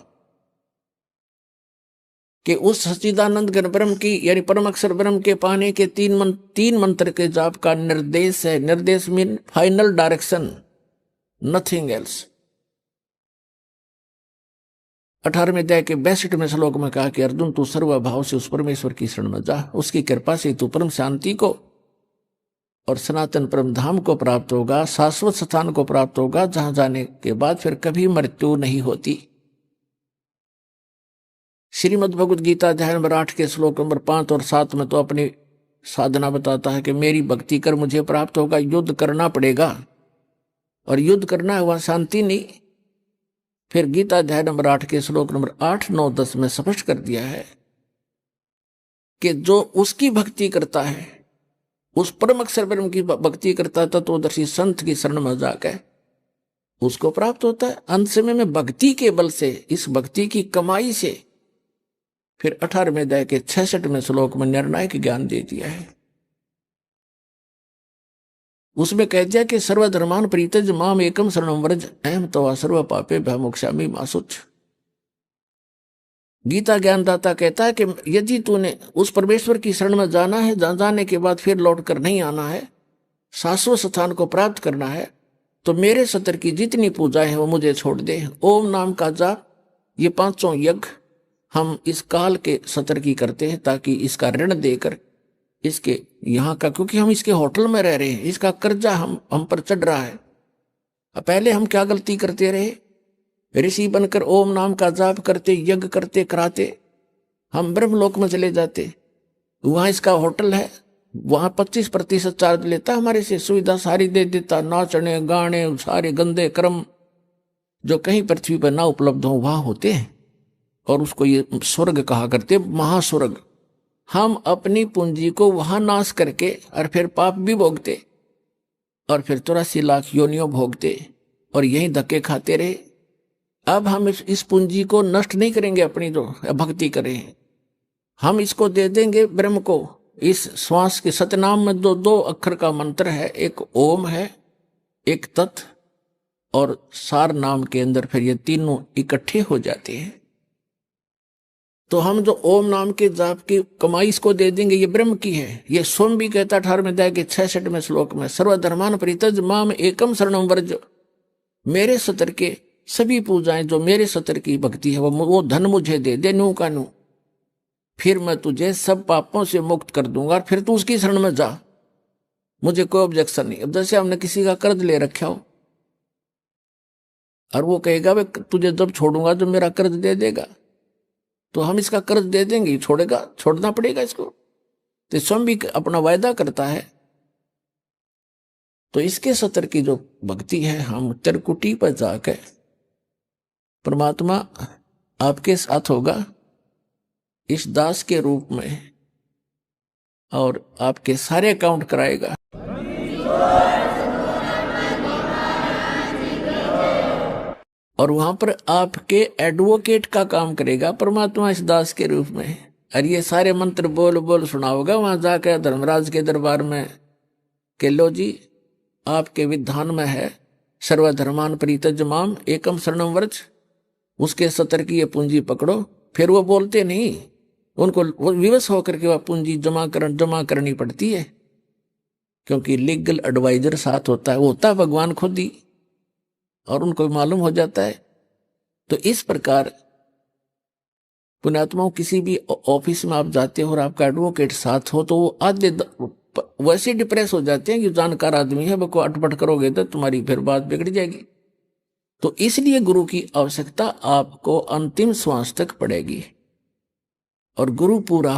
कि उस सच्चिदानंद घन ब्रह्म की यानी परम अक्षर ब्रह्म के पाने के 3 मंत्र के जाप का निर्देश है। निर्देश mean final direction, nothing else. 18वें अध्याय के 62वें श्लोक में कहा कि अर्जुन तू सर्वभाव से उस परमेश्वर की शरण में जा, उसकी कृपा से तू परम शांति को और सनातन परम धाम को प्राप्त होगा, शाश्वत स्थान को प्राप्त होगा, जहां जाने के बाद फिर कभी मृत्यु नहीं होती। श्रीमद् भगवद गीता अध्याय नंबर 8 के श्लोक नंबर 5 और 7 में तो अपनी साधना बताता है कि मेरी भक्ति कर मुझे प्राप्त होगा, युद्ध करना पड़ेगा, और युद्ध करना है वहां शांति नहीं। फिर गीता अध्याय नंबर 8 के श्लोक नंबर 8, 9, 10 में स्पष्ट कर दिया है कि जो उसकी भक्ति करता है, उस परम अक्षर ब्रह्म की भक्ति करता है, तत्वदर्शी संत की शरण में जाकर उसको प्राप्त होता है। अंत समय में भक्ति के बल से, इस भक्ति की कमाई से, फिर 18वें अध्याय के 66वें श्लोक में निर्णायक ज्ञान दे दिया है। उसमें कह दिया कि सर्वधर्मान परित्यज माम एकम शरणं व्रज अहम तवा सर्व पापे भयमोक्षामि मा शुच। गीता ज्ञानदाता कहता है कि यदि तूने उस परमेश्वर की शरण में जाना है, जाने के बाद फिर लौट कर नहीं आना है, शाश्वत स्थान को प्राप्त करना है, तो मेरे सत्र की जितनी पूजाएं हैं वो मुझे छोड़ दे। ओम नाम का जाप, ये 500 यज्ञ हम इस काल के सत्र की करते हैं, ताकि इसका ऋण देकर इसके यहाँ का, क्योंकि हम इसके होटल में रह रहे हैं, इसका कर्जा हम पर चढ़ रहा है। पहले हम क्या गलती करते रहे, ऋषि बनकर ओम नाम का जाप करते, यज्ञ करते कराते हम ब्रह्मलोक में चले जाते। वहां इसका होटल है, वहां 25% चार्ज लेता, हमारे से सुविधा सारी दे देता, नाचने गाने सारे गंदे कर्म जो कहीं पृथ्वी पर ना उपलब्ध हो वहां होते हैं, और उसको ये स्वर्ग कहा करते, महास्वर्ग। हम अपनी पूंजी को वहां नाश करके और फिर पाप भी भोगते, और फिर 84 लाख योनियों भोगते, और यही धक्के खाते रहे। अब हम इस पूंजी को नष्ट नहीं करेंगे, अपनी जो भक्ति करें, हम इसको दे देंगे ब्रह्म को। इस श्वास के सतनाम में दो अक्षर का मंत्र है, एक ओम है, एक तत्, और सार नाम के अंदर फिर ये तीनों इकट्ठे हो जाते हैं। तो हम जो ओम नाम के जाप की कमाई इसको दे देंगे, ये ब्रह्म की है। ये स्वयं भी कहता 18वें अध्याय के 66वें श्लोक में, सर्वधर्मान परित्यज माम एकम शरणं व्रज। मेरे सत्र के सभी पूजाएं, जो मेरे सत्र की भक्ति है, वो धन मुझे दे दे, नू का नू, फिर मैं तुझे सब पापों से मुक्त कर दूंगा, और फिर तू उसकी शरण में जा, मुझे कोई ऑब्जेक्शन नहीं। अब जैसे हमने किसी का कर्ज ले रखा हो, और वो कहेगा वे तुझे जब छोड़ूंगा जो मेरा कर्ज दे देगा, तो हम इसका कर्ज दे देंगे, छोड़ेगा, छोड़ना पड़ेगा इसको। तो स्वयं भी अपना वायदा करता है। तो इसके सत्र की जो भक्ति है, हम त्रिकुटी पर जाकर परमात्मा आपके साथ होगा इस दास के रूप में, और आपके सारे अकाउंट कराएगा। और वहां पर आपके एडवोकेट का काम करेगा परमात्मा इस दास के रूप में। और ये सारे मंत्र बोल बोल सुनाओगा वहां जाकर धर्मराज के दरबार में कि लो जी, आपके विधान में है सर्वधर्मान परित्यज माम एकम शरणं व्रज, उसके सत्र की ये पूंजी पकड़ो। फिर वो बोलते नहीं, उनको विवश होकर के वह पूंजी जमा करनी पड़ती है, क्योंकि लीगल एडवाइजर साथ होता है, वो होता है भगवान खुद ही, और उनको मालूम हो जाता है। तो इस प्रकार पुण्यात्माओं, किसी भी ऑफिस में आप जाते हो और आपका एडवोकेट साथ हो, तो वो आधे वैसे डिप्रेस हो जाते हैं कि जानकार आदमी है, वो अटपट करोगे तो तुम्हारी फिर बात बिगड़ जाएगी। तो इसलिए गुरु की आवश्यकता आपको अंतिम श्वास तक पड़ेगी। और गुरु पूरा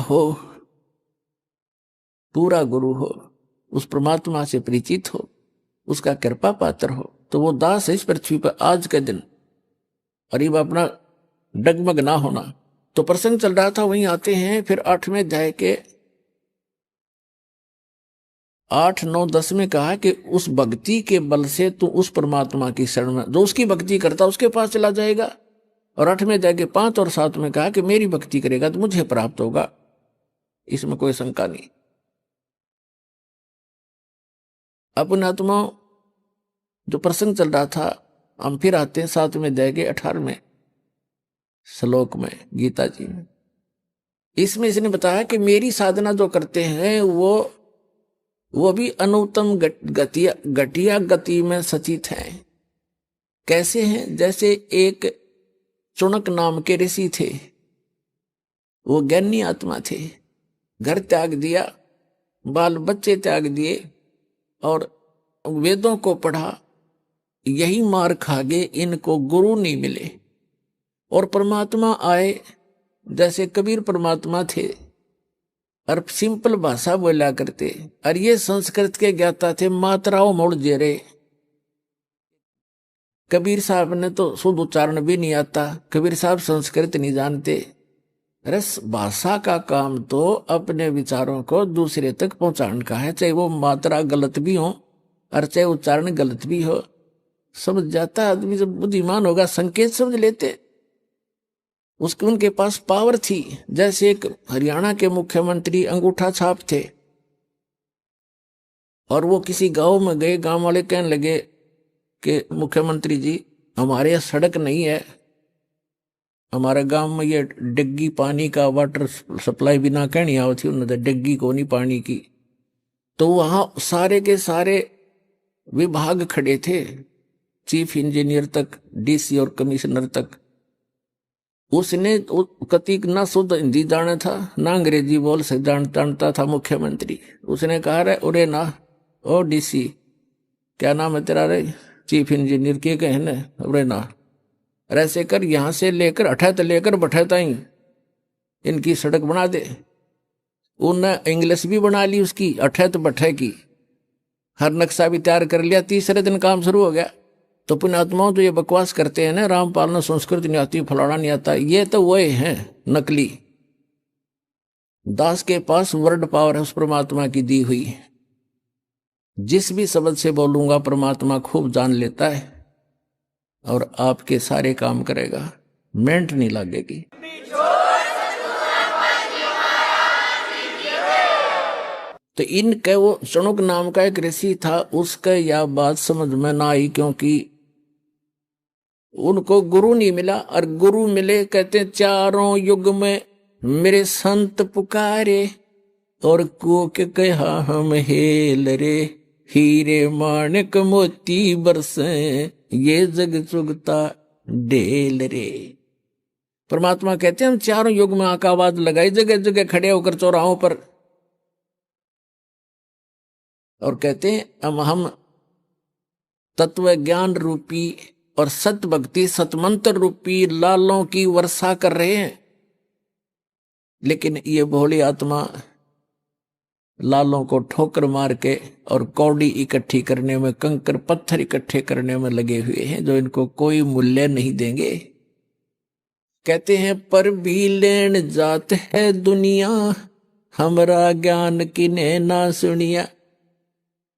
गुरु हो, उस परमात्मा से परिचित हो, उसका कृपा पात्र हो, तो वो दास है इस पृथ्वी पर आज के दिन। और ये अपना डगमग ना होना। तो प्रसंग चल रहा था, वहीं आते हैं फिर 8वें अध्याय के 8, 9, 10 में कहा कि उस भक्ति के बल से तू उस परमात्मा की शरण में, जो उसकी भक्ति करता उसके पास चला जाएगा। और 8वें अध्याय के 5 और 7 में कहा कि मेरी भक्ति करेगा तो मुझे प्राप्त होगा, इसमें कोई शंका नहीं। अपने आत्मा जो प्रसंग चल रहा था, हम फिर आते हैं 7वें अध्याय के 18वें श्लोक में गीता जी में। इसमें इसने बताया कि मेरी साधना जो करते हैं वो भी अनुत्तम घटिया गति में सचित हैं। कैसे हैं? जैसे एक चुनक नाम के ऋषि थे, वो ज्ञानी आत्मा थे, घर त्याग दिया, बाल बच्चे त्याग दिए और वेदों को पढ़ा, यही मार खा गए, इनको गुरु नहीं मिले। और परमात्मा आए जैसे कबीर परमात्मा थे और सिंपल भाषा बोला करते, और ये संस्कृत के ज्ञाता थे, मात्राओं मोड़ जे रहे। कबीर साहब ने तो शुद्ध उच्चारण भी नहीं आता, कबीर साहब संस्कृत नहीं जानते। रस भाषा का काम तो अपने विचारों को दूसरे तक पहुंचाने का है, चाहे वो मात्रा गलत भी हो और चाहे उच्चारण गलत भी हो। समझ जाता आदमी, जब बुद्धिमान होगा संकेत समझ लेते। उसके उनके पास पावर थी। जैसे एक हरियाणा के मुख्यमंत्री अंगूठा छाप थे, और वो किसी गांव में गए, गांव वाले कहने लगे कि मुख्यमंत्री जी हमारे यहाँ सड़क नहीं है, हमारे गांव में ये डिग्गी पानी का वाटर सप्लाई बिना कहनी आओ थी उन्होंने, डिग्गी को नहीं पानी की। तो वहां सारे के सारे विभाग खड़े थे, चीफ इंजीनियर तक, डीसी और कमिश्नर तक। उसने कतीक ना शुद्ध हिंदी जाना था ना अंग्रेजी बोल से जानता था मुख्यमंत्री। उसने कहा रे उरे ना, ओ डीसी क्या नाम है तेरा रे, चीफ इंजीनियर के कहने, उरे ना ऐसे कर, यहां से लेकर अठैत लेकर बठैता ही इनकी सड़क बना दे। उन्हें इंग्लिश भी बना ली उसकी, अठैत बठै की, हर नक्शा भी तैयार कर लिया। तीसरे दिन काम शुरू हो गया। तो पुण्यात्माओं तो ये बकवास करते हैं ना, रामपाल ने संस्कृत नहीं आती, फलाना नहीं आता, ये तो वही हैं नकली। दास के पास वर्ड पावर है उस परमात्मा की दी हुई। जिस भी शब्द से बोलूंगा परमात्मा खूब जान लेता है और आपके सारे काम करेगा, मेंट नहीं लगेगी। तो इनके वो शनुक नाम का एक ऋषि था, उसका यह बात समझ में ना आई, क्योंकि उनको गुरु नहीं मिला। और गुरु मिले, कहते चारों युग में मेरे संत पुकारे, और को के कहा हम हेल रे, हीरे माणिक मोती बरसे, ये जग चुगता ढेल रे। परमात्मा कहते हैं हम चारों युग में आका आवाज लगाई, जगह जगह खड़े होकर चौराहों पर, और कहते हैं हम तत्व ज्ञान रूपी और सत भक्ति सतमंत्र रूपी लालों की वर्षा कर रहे हैं। लेकिन ये भोली आत्मा लालों को ठोकर मार के और कौड़ी इकट्ठी करने में, कंकर पत्थर इकट्ठे करने में लगे हुए हैं, जो इनको कोई मूल्य नहीं देंगे। कहते हैं पर भी लेन जात है दुनिया, हमरा ज्ञान किने ना सुनिया।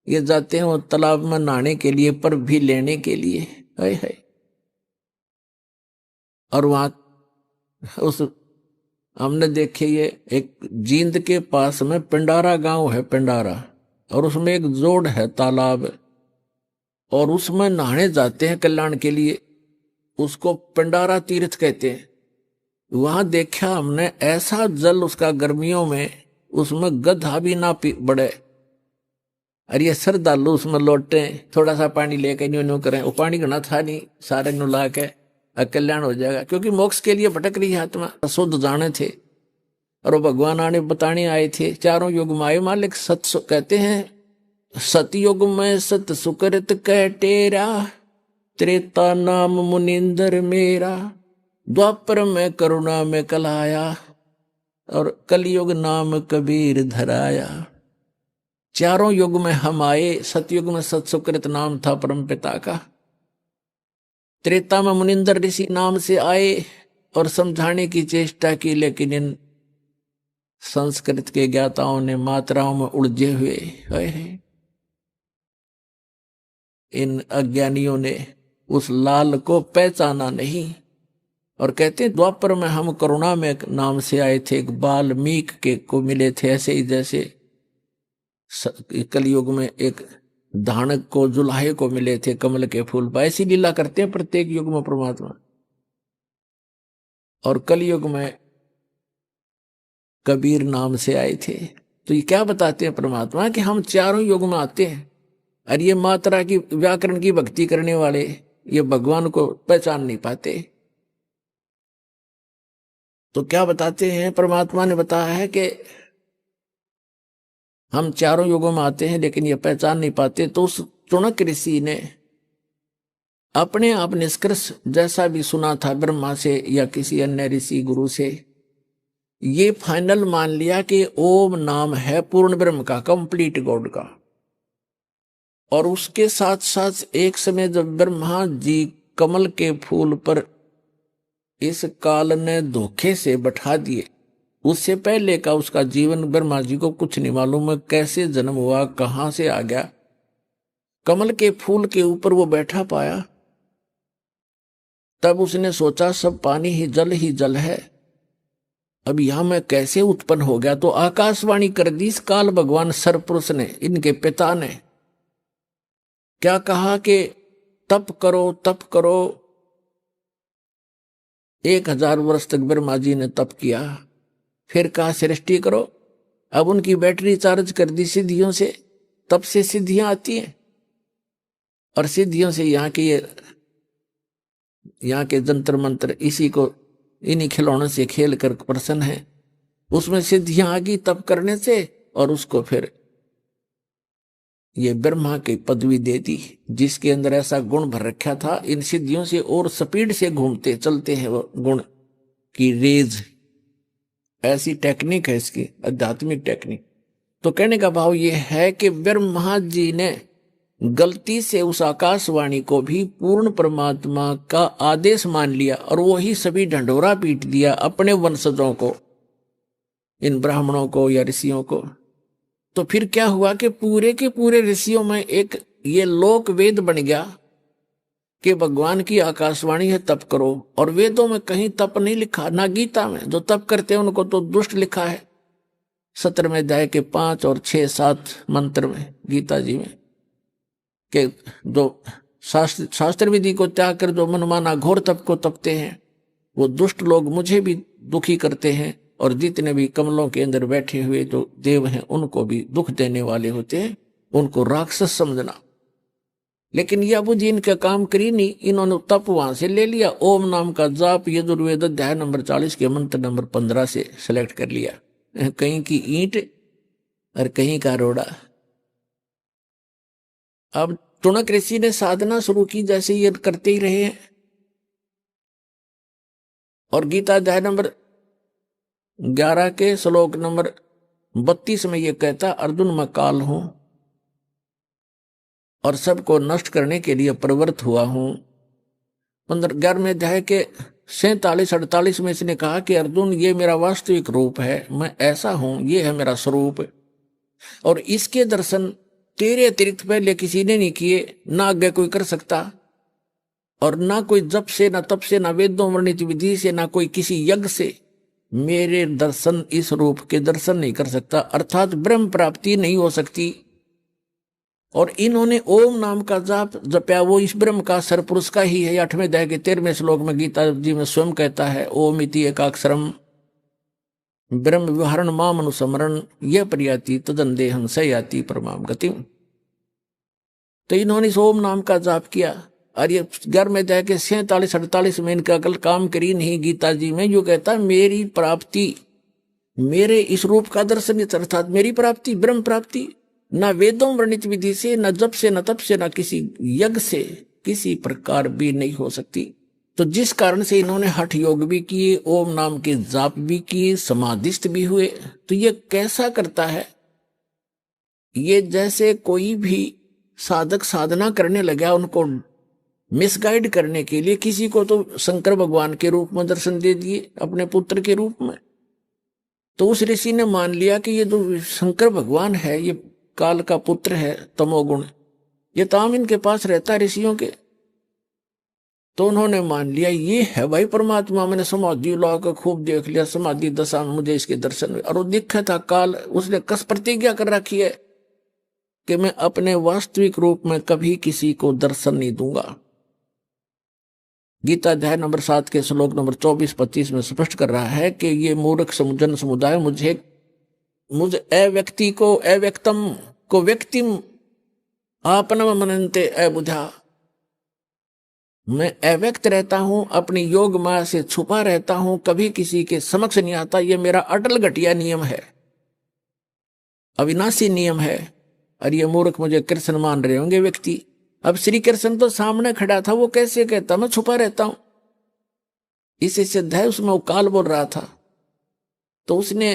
ये जाते हैं वो तालाब में नहाने के लिए, पर भी लेने के लिए, हाय हाय। और वहां उस हमने देखे, ये एक जींद के पास में पिंडारा गांव है, पिंडारा, और उसमें एक जोड़ है, तालाब, और उसमें नहाने जाते हैं कल्याण के लिए। उसको पिंडारा तीर्थ कहते हैं। वहां देखा हमने ऐसा जल उसका गर्मियों में, उसमें गधा भी ना बढ़े। अरे ये श्रद्धालु उसमें लौटे, थोड़ा सा पानी लेके न्यू न्यू करें, वो पानी घना था नहीं, सारे नु ला के कल्याण हो जाएगा। क्योंकि मोक्ष के लिए भटक रही है आत्मा, शुद्ध जाने थे, और वो भगवान आने बताने आए थे। चारों युग में आए मालिक। कहते हैं सतयुग में सत सुकृत कह टेरा, त्रेता नाम मुनिंदर मेरा, द्वापर में करुणा में कलाया, और कलयुग नाम कबीर धराया। चारों युग में हम आए। सतयुग में सत सुकृत नाम था परम पिता का, त्रेता में मुनिंदर ऋषि नाम से आए और समझाने की चेष्टा की, लेकिन इन संस्कृत के ज्ञाताओं ने मात्राओं में उलझे हुए हैं। इन अज्ञानियों ने उस लाल को पहचाना नहीं। और कहते हैं द्वापर में हम करुणा में नाम से आए थे, एक बाल्मीक के को मिले थे, ऐसे ही जैसे कलयुग में एक धानक को, जुलाहे को मिले थे कमल के फूल पर। ऐसी लीला करते हैं प्रत्येक युग में परमात्मा। और कलयुग में कबीर नाम से आए थे। तो ये क्या बताते हैं परमात्मा, कि हम चारों युग में आते हैं, और ये मात्रा की व्याकरण की भक्ति करने वाले ये भगवान को पहचान नहीं पाते। तो क्या बताते हैं, परमात्मा ने बताया है कि हम चारों युगों में आते हैं लेकिन ये पहचान नहीं पाते। तो उस चुनक ऋषि ने अपने आप निष्कर्ष जैसा भी सुना था ब्रह्मा से या किसी अन्य ऋषि गुरु से, ये फाइनल मान लिया कि ओम नाम है पूर्ण ब्रह्म का, कंप्लीट गॉड का। और उसके साथ साथ एक समय जब ब्रह्मा जी कमल के फूल पर इस काल ने धोखे से बैठा दिए, उससे पहले का उसका जीवन ब्रह्मा जी को कुछ नहीं मालूम है, कैसे जन्म हुआ, कहां से आ गया। कमल के फूल के ऊपर वो बैठा पाया, तब उसने सोचा सब पानी ही जल है, अब यहां मैं कैसे उत्पन्न हो गया। तो आकाशवाणी कर दी इस काल भगवान सरपुरुष ने, इनके पिता ने क्या कहा कि तप करो तप करो। 1000 वर्ष तक ब्रह्मा जी ने तप किया, फिर कहा सृष्टि करो। अब उनकी बैटरी चार्ज कर दी सिद्धियों से, तब से सिद्धियां आती हैं, और सिद्धियों से यहाँ के जंतर मंत्र इसी को, इन्हीं खिलौनों से खेल कर प्रसन्न है। उसमें सिद्धियां आ गई तप करने से, और उसको फिर ये ब्रह्मा की पदवी दे दी, जिसके अंदर ऐसा गुण भर रखा था। इन सिद्धियों से और स्पीड से घूमते चलते हैं वो गुण की रेज, ऐसी टेक्निक है इसकी, आध्यात्मिक टेक्निक। तो कहने का भाव ये है कि ब्रह्मा जी ने गलती से उस आकाशवाणी को भी पूर्ण परमात्मा का आदेश मान लिया, और वो ही सभी ढंढोरा पीट दिया अपने वंशजों को, इन ब्राह्मणों को या ऋषियों को। तो फिर क्या हुआ कि पूरे के पूरे ऋषियों में एक ये लोक वेद बन गया कि भगवान की आकाशवाणी है तप करो। और वेदों में कहीं तप नहीं लिखा, ना गीता में। जो तप करते हैं उनको तो दुष्ट लिखा है 17वें अध्याय के 5 और 6 7 मंत्र में गीता जी में, कि जो शास्त्र विधि को त्याग कर जो मनमाना घोर तप को तपते हैं, वो दुष्ट लोग मुझे भी दुखी करते हैं, और जितने भी कमलों के अंदर बैठे हुए जो देव हैं उनको भी दुख देने वाले होते हैं, उनको राक्षस समझना। लेकिन यह जी इनका काम करी नहीं, इन्होंने तप वहां से ले लिया, ओम नाम का जाप यजुर्वेद अध्याय नंबर 40 के मंत्र नंबर 15 से सेलेक्ट कर लिया। कहीं की ईंट और कहीं का रोड़ा। अब टुणक ऋषि ने साधना शुरू की, जैसे ये करते ही रहे हैं। और गीता अध्याय नंबर 11 के श्लोक नंबर 32 में ये कहता, अर्जुन मैं काल हूं और सबको नष्ट करने के लिए प्रवृत्त हुआ हूं। 11वें अध्याय के 47-48 में इसने कहा कि अर्जुन ये मेरा वास्तविक रूप है, मैं ऐसा हूं, ये है मेरा स्वरूप, और इसके दर्शन तेरे अतिरिक्त पहले किसी ने नहीं किए, ना आगे कोई कर सकता, और ना कोई जप से, ना तप से, ना वेदों वर्णित विधि से, ना कोई किसी यज्ञ से मेरे दर्शन, इस रूप के दर्शन नहीं कर सकता, अर्थात ब्रह्म प्राप्ति नहीं हो सकती। और इन्होंने ओम नाम का जाप जपया, वो इस ब्रह्म का सरपुरुष का ही है। 8वें अध्याय के 13वें श्लोक में गीता जी में स्वयं कहता है, ओम इति एकाक्षरम ब्रह्म विहरण माम अनुस्मरण यह प्रयाति तदंदेहं स याति परमाम गति। तो इन्होंने इस ओम नाम का जाप किया, और ये 11वें अध्याय के 47-48 में इनका कल काम करी नहीं गीता जी में, जो कहता मेरी प्राप्ति, मेरे इस रूप का दर्शन, अर्थात मेरी प्राप्ति, ब्रह्म प्राप्ति, ना वेदों वर्णित विधि से, न जप से, न तप से, न किसी यज्ञ से किसी प्रकार भी नहीं हो सकती। तो जिस कारण से इन्होंने हठ योग भी किए, ओम नाम के जाप भी किए, समाधिस्थ भी हुए। तो ये कैसा करता है, ये जैसे कोई भी साधक साधना करने लगा, उनको मिसगाइड करने के लिए किसी को तो शंकर भगवान के रूप में दर्शन दे दिए, अपने पुत्र के रूप में। तो उस ऋषि ने मान लिया कि ये जो शंकर भगवान है ये काल का पुत्र है, तमोगुण, ये ताम इनके पास रहता है ऋषियों के। तो उन्होंने मान लिया ये है भाई परमात्मा। मैंने समाधि ला कर खूब देख लिया, समाधि दशा में मुझे इसके दर्शन हुए। और वो दिखा था काल, उसने कस प्रतिज्ञा कर रखी है कि मैं अपने वास्तविक रूप में कभी किसी को दर्शन नहीं दूंगा। गीता अध्याय नंबर 7 के श्लोक नंबर 24-25 में स्पष्ट कर रहा है कि ये मूर्ख जन समुदाय मुझ अव्यक्ति को, अव्यक्तम को व्यक्तिम आपनम मनन्ते अबुधा। मैं अव्यक्त रहता हूं, अपनी योग माया से छुपा रहता हूं, कभी किसी के समक्ष नहीं आता। ये मेरा अटल घटिया नियम है, अविनाशी नियम है। और ये मूर्ख मुझे कृष्ण मान रहे होंगे व्यक्ति। अब श्री कृष्ण तो सामने खड़ा था, वो कैसे कहता मैं छुपा रहता हूं। इसी सिद्ध है, उसमें वो काल बोल रहा था। तो उसने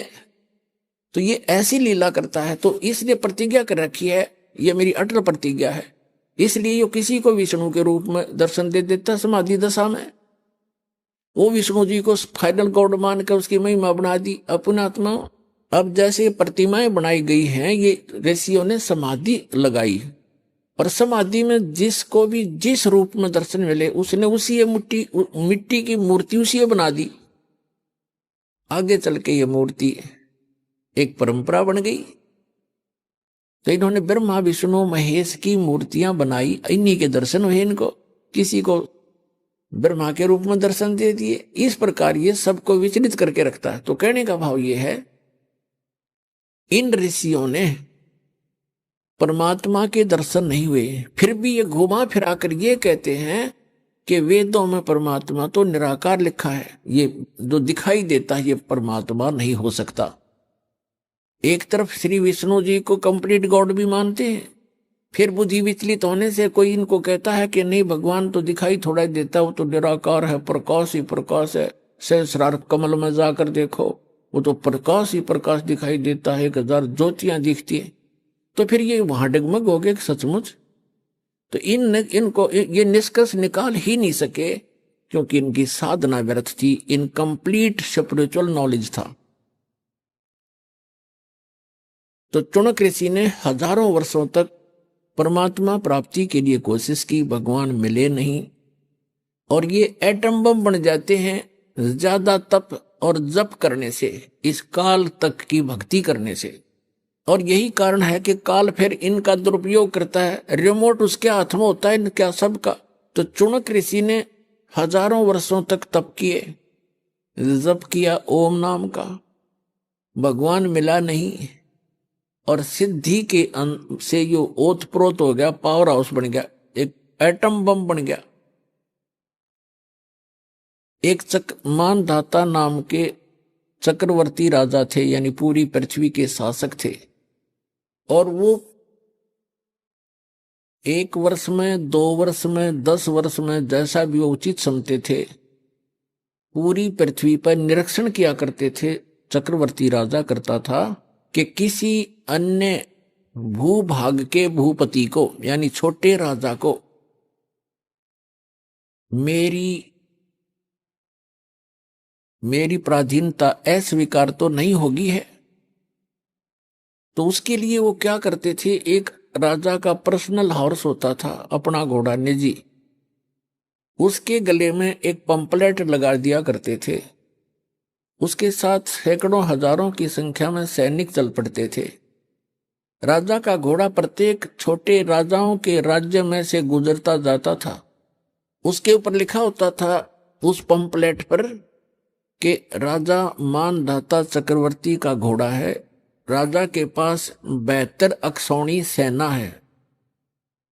तो ये ऐसी लीला करता है, तो इसने प्रतिज्ञा कर रखी है, ये मेरी अटल प्रतिज्ञा है, इसलिए ये किसी को विष्णु के रूप में दर्शन दे देता समाधि दशा में। वो विष्णु जी को फाइनल गॉड मान कर उसकी महिमा बना दी अपनी आत्मा। अब जैसे प्रतिमाएं बनाई गई हैं, ये ऋषियों ने समाधि लगाई, और समाधि में जिसको भी जिस रूप में दर्शन मिले उसने उसी मिट्टी की मूर्ति उसी बना दी। आगे चल के ये मूर्ति एक परंपरा बन गई। तो इन्होंने ब्रह्मा विष्णु महेश की मूर्तियां बनाई, इन्हीं के दर्शन हुए इनको, किसी को ब्रह्मा के रूप में दर्शन दे दिए। इस प्रकार ये सबको विचलित करके रखता है। तो कहने का भाव ये है, इन ऋषियों ने परमात्मा के दर्शन नहीं हुए, फिर भी ये घुमा फिरा कर ये कहते हैं कि वेदों में परमात्मा तो निराकार लिखा है, ये जो दिखाई देता है ये परमात्मा नहीं हो सकता। एक तरफ श्री विष्णु जी को कंप्लीट गॉड भी मानते हैं, फिर बुद्धि विचलित होने से कोई इनको कहता है कि नहीं भगवान तो दिखाई थोड़ा ही देता, वो तो निराकार है, प्रकाश ही प्रकाश है, सहस्रार कमल में जाकर देखो वो तो प्रकाश ही प्रकाश दिखाई देता है, 1000 ज्योतियां दिखती है। तो फिर ये वहां डगमग हो गए सचमुच। तो इनको ये निष्कर्ष निकाल ही नहीं सके, क्योंकि इनकी साधना व्यर्थ थी, इनकम्प्लीट स्पिरिचुअल नॉलेज था। तो चुनक ऋषि ने हजारों वर्षों तक परमात्मा प्राप्ति के लिए कोशिश की, भगवान मिले नहीं, और ये एटम बम बन जाते हैं ज्यादा तप और जप करने से, इस काल तक की भक्ति करने से। और यही कारण है कि काल फिर इनका दुरुपयोग करता है, रिमोट उसके हाथ में होता है इनका सबका। तो चुनक ऋषि ने हजारों वर्षों तक तप किए, जप किया ओम नाम का, भगवान मिला नहीं, और सिद्धि के से यो ओतप्रोत हो गया, पावर हाउस बन गया, एक एटम बम बन गया। एक मानधाता नाम के चक्रवर्ती राजा थे, यानी पूरी पृथ्वी के शासक थे, और वो 1 वर्ष में 2 वर्ष में 10 वर्ष में जैसा भी वो उचित समझते थे पूरी पृथ्वी पर निरीक्षण किया करते थे। चक्रवर्ती राजा करता था कि किसी अन्य भूभाग के भूपति को, यानी छोटे राजा को, मेरी पराधीनता अस्वीकार तो नहीं होगी है। तो उसके लिए वो क्या करते थे, एक राजा का पर्सनल हॉर्स होता था, अपना घोड़ा निजी, उसके गले में एक पंपलेट लगा दिया करते थे। उसके साथ सैकड़ों हजारों की संख्या में सैनिक चल पड़ते थे। राजा का घोड़ा प्रत्येक छोटे राजाओं के राज्य में से गुजरता जाता था। उसके ऊपर लिखा होता था उस पंपलेट पर कि राजा मानधाता चक्रवर्ती का घोड़ा है, राजा के पास 72 अक्षौणी सेना है।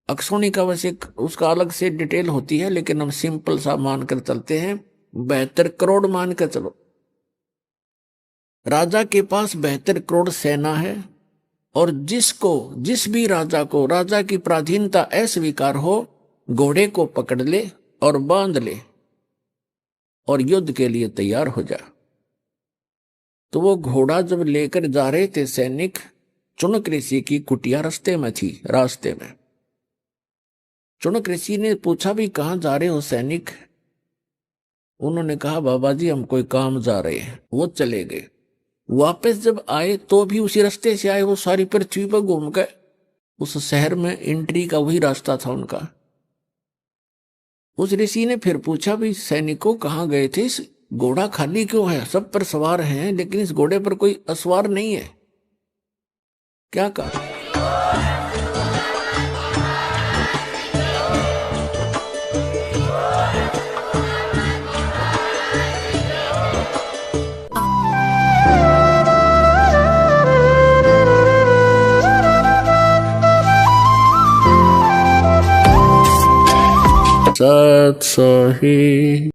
अक्षौणी का वैसे उसका अलग से डिटेल होती है, लेकिन हम सिंपल सा मानकर चलते हैं, 72 करोड़ मानकर चलो। राजा के पास 72 करोड़ सेना है, और जिस भी राजा को राजा की पराधीनता अस्वीकार हो, घोड़े को पकड़ ले और बांध ले और युद्ध के लिए तैयार हो जा। तो वो घोड़ा जब लेकर जा रहे थे सैनिक, चुनक ऋषि की कुटिया रास्ते में थी। रास्ते में चुनक ऋषि ने पूछा, भी कहाँ जा रहे हो सैनिक? उन्होंने कहा, बाबा जी हम कोई काम जा रहे हैं। वो चले गए। वापस जब आए तो भी उसी रास्ते से आए, वो सारी पृथ्वी पर घूम गए। उस शहर में एंट्री का वही रास्ता था उनका। उस ऋषि ने फिर पूछा, भी सैनिकों कहाँ गए थे? इस घोड़ा खाली क्यों है? सब पर सवार हैं, लेकिन इस घोड़े पर कोई असवार नहीं है, क्या कहा? सत सही।